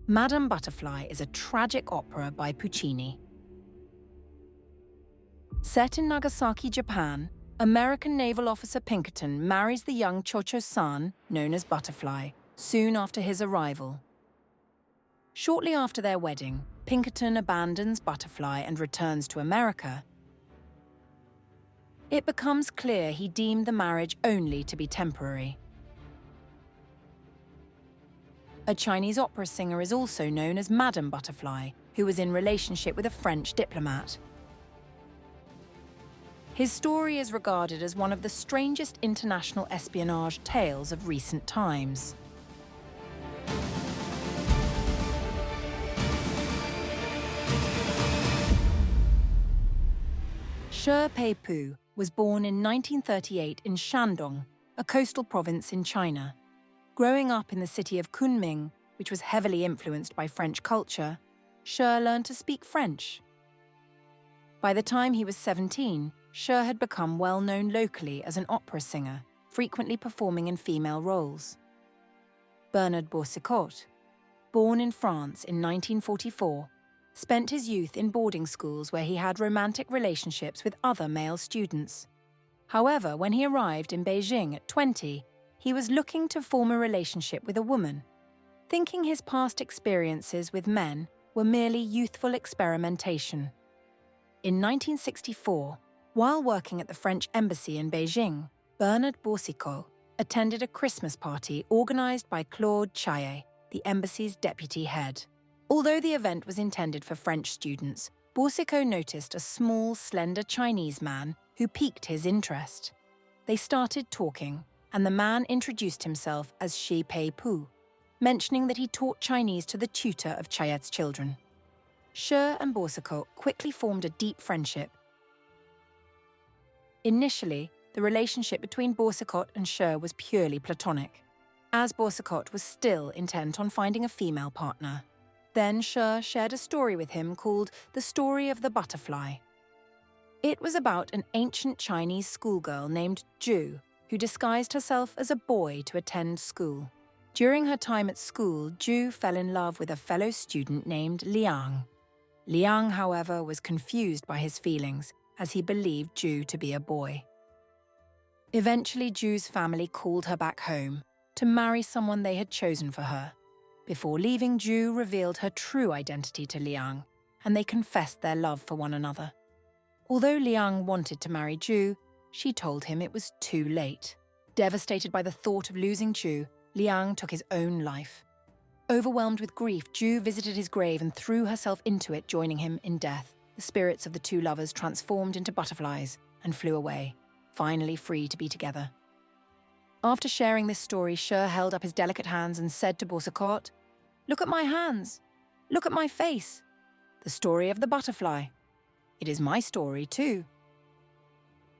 Madame Butterfly is a tragic opera by Puccini. Set in Nagasaki, Japan, American naval officer Pinkerton marries the young Cho-Cho-san, known as Butterfly, soon after his arrival. Shortly after their wedding, Pinkerton abandons Butterfly and returns to America. It becomes clear he deemed the marriage only to be temporary. A Chinese opera singer is also known as Madame Butterfly, who was in relationship with a French diplomat. His story is regarded as one of the strangest international espionage tales of recent times. Shi Pei Pu was born in 1938 in Shandong, a coastal province in China. Growing up in the city of Kunming, which was heavily influenced by French culture, Shi learned to speak French. By the time he was 17, Shi had become well known locally as an opera singer, frequently performing in female roles. Bernard Boursicot, born in France in 1944, spent his youth in boarding schools where he had romantic relationships with other male students. However, when he arrived in Beijing at 20, he was looking to form a relationship with a woman, thinking his past experiences with men were merely youthful experimentation. In 1964, while working at the French embassy in Beijing, Bernard Boursicot attended a Christmas party organized by Claude Chaillet, the embassy's deputy head. Although the event was intended for French students, Boursicot noticed a small, slender Chinese man who piqued his interest. They started talking, and the man introduced himself as Shi Pei Pu, mentioning that he taught Chinese to the tutor of Chaillet's children. Shi and Boursicot quickly formed a deep friendship. Initially, the relationship between Boursicot and Shi was purely platonic, as Boursicot was still intent on finding a female partner. Then Shi shared a story with him called The Story of the Butterfly. It was about an ancient Chinese schoolgirl named Ju, who disguised herself as a boy to attend school. During her time at school, Ju fell in love with a fellow student named Liang. Liang, however, was confused by his feelings, as he believed Ju to be a boy. Eventually, Ju's family called her back home to marry someone they had chosen for her. Before leaving, Ju revealed her true identity to Liang, and they confessed their love for one another. Although Liang wanted to marry Ju, she told him it was too late. Devastated by the thought of losing Ju, Liang took his own life. Overwhelmed with grief, Ju visited his grave and threw herself into it, joining him in death. The spirits of the two lovers transformed into butterflies and flew away, finally free to be together. After sharing this story, Shi held up his delicate hands and said to Boursicot, "Look at my hands. Look at my face. The story of the butterfly. It is my story too."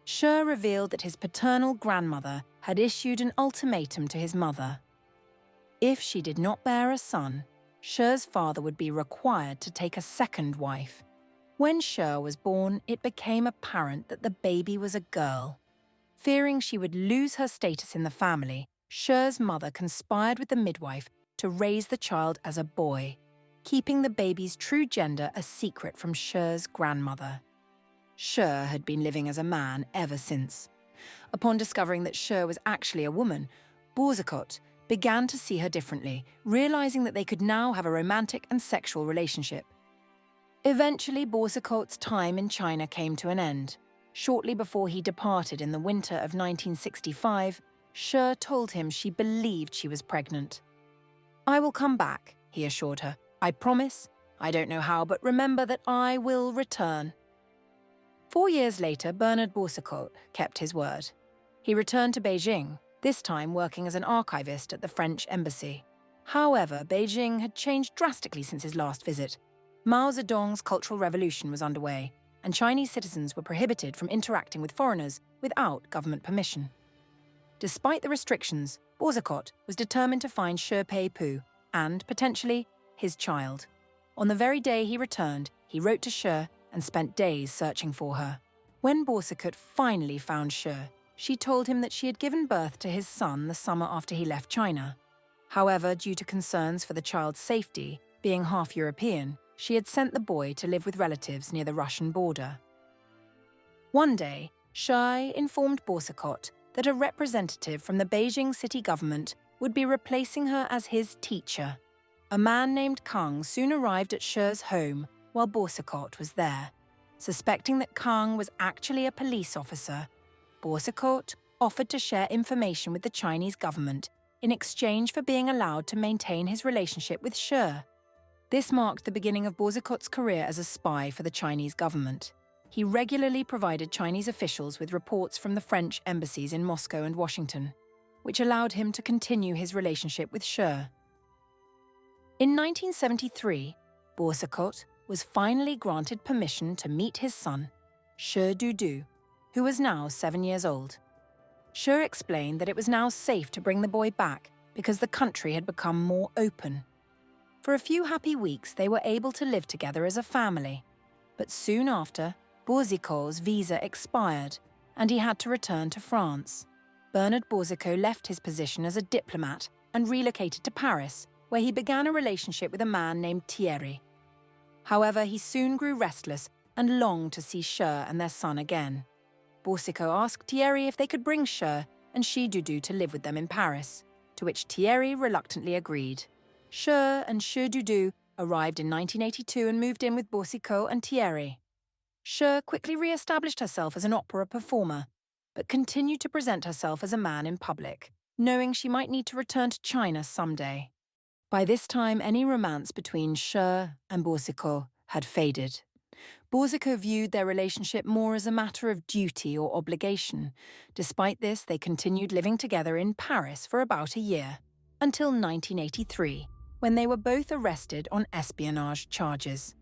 Shi revealed that his paternal grandmother had issued an ultimatum to his mother. If she did not bear a son, Shi's father would be required to take a second wife. When Shi was born, it became apparent that the baby was a girl. Fearing she would lose her status in the family, Shi's mother conspired with the midwife to raise the child as a boy, keeping the baby's true gender a secret from Shi's grandmother. Shi had been living as a man ever since. Upon discovering that Shi was actually a woman, Boursicot began to see her differently, realizing that they could now have a romantic and sexual relationship. Eventually, Boursicot's time in China came to an end. Shortly before he departed in the winter of 1965, Shi told him she believed she was pregnant. "I will come back," he assured her. "I promise. I don't know how, but remember that I will return." 4 years later, Bernard Boursicot kept his word. He returned to Beijing, this time working as an archivist at the French embassy. However, Beijing had changed drastically since his last visit. Mao Zedong's Cultural Revolution was underway, and Chinese citizens were prohibited from interacting with foreigners without government permission. Despite the restrictions, Boursicot was determined to find Shi Pei Pu and, potentially, his child. On the very day he returned, he wrote to Shi and spent days searching for her. When Boursicot finally found Shi, she told him that she had given birth to his son the summer after he left China. However, due to concerns for the child's safety, Being half European, she had sent the boy to live with relatives near the Russian border. One day, Shi informed Boursicot that a representative from the Beijing city government would be replacing her as his teacher. A man named Kang soon arrived at Shi's home while Boursicot was there. Suspecting that Kang was actually a police officer, Boursicot offered to share information with the Chinese government in exchange for being allowed to maintain his relationship with Shi. This marked the beginning of Boursicot's career as a spy for the Chinese government. He regularly provided Chinese officials with reports from the French embassies in Moscow and Washington, which allowed him to continue his relationship with Shi. In 1973, Boursicot was finally granted permission to meet his son, Shi Dudu, who was now 7 years old. Shi explained that it was now safe to bring the boy back because the country had become more open. For a few happy weeks, they were able to live together as a family. But soon after, Boursicot's visa expired, and he had to return to France. Bernard Boursicot left his position as a diplomat and relocated to Paris, where he began a relationship with a man named Thierry. However, he soon grew restless and longed to see Shi and their son again. Boursicot asked Thierry if they could bring Shi and Shi Dudu to live with them in Paris, to which Thierry reluctantly agreed. Shi and Shi Dudu arrived in 1982 and moved in with Boursicot and Thierry. Shi quickly re-established herself as an opera performer, but continued to present herself as a man in public, knowing she might need to return to China someday. By this time, any romance between Shi and Boursicot had faded. Boursicot viewed their relationship more as a matter of duty or obligation. Despite this, they continued living together in Paris for about a year, until 1983, when they were both arrested on espionage charges.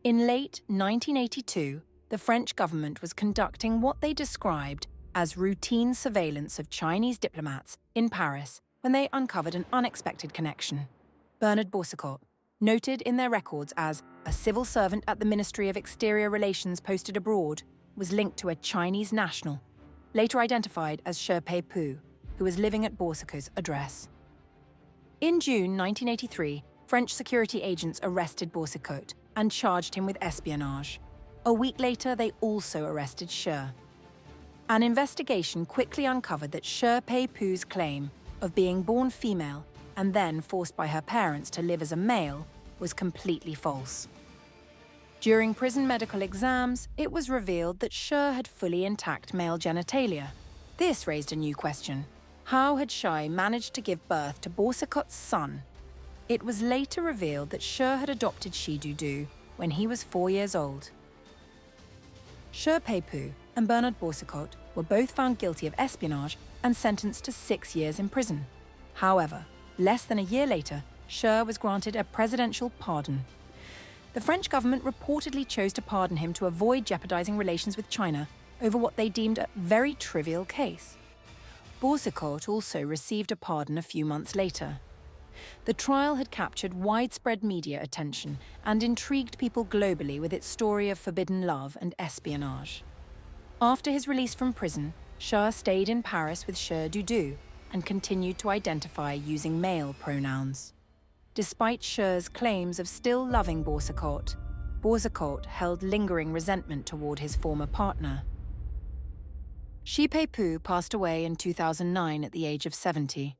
In late 1982, the French government was conducting what they described as routine surveillance of Chinese diplomats in Paris when they uncovered an unexpected connection. Bernard Boursicot, noted in their records as a civil servant at the Ministry of Exterior Relations posted abroad, was linked to a Chinese national, later identified as Shi Pei Pu, who was living at Boursicot's address. In June 1983, French security agents arrested Boursicot and charged him with espionage. A week later, they also arrested Shi. An investigation quickly uncovered that Shi Pei Pu's claim of being born female and then forced by her parents to live as a male was completely false. During prison medical exams, it was revealed that Shi had fully intact male genitalia. This raised a new question. How had Shi managed to give birth to Boursicot's son? It was later revealed that Shi had adopted Shi Dudu when he was 4 years old. Shi Pei Pu and Bernard Boursicot were both found guilty of espionage and sentenced to 6 years in prison. However, less than a year later, Shi was granted a presidential pardon. The French government reportedly chose to pardon him to avoid jeopardizing relations with China over what they deemed a very trivial case. Boursicot also received a pardon a few months later. The trial had captured widespread media attention and intrigued people globally with its story of forbidden love and espionage. After his release from prison, Shi stayed in Paris with Shi Dudu and continued to identify using male pronouns. Despite Shi's claims of still loving Boursicot, Boursicot held lingering resentment toward his former partner. Shi Pei Pu passed away in 2009 at the age of 70.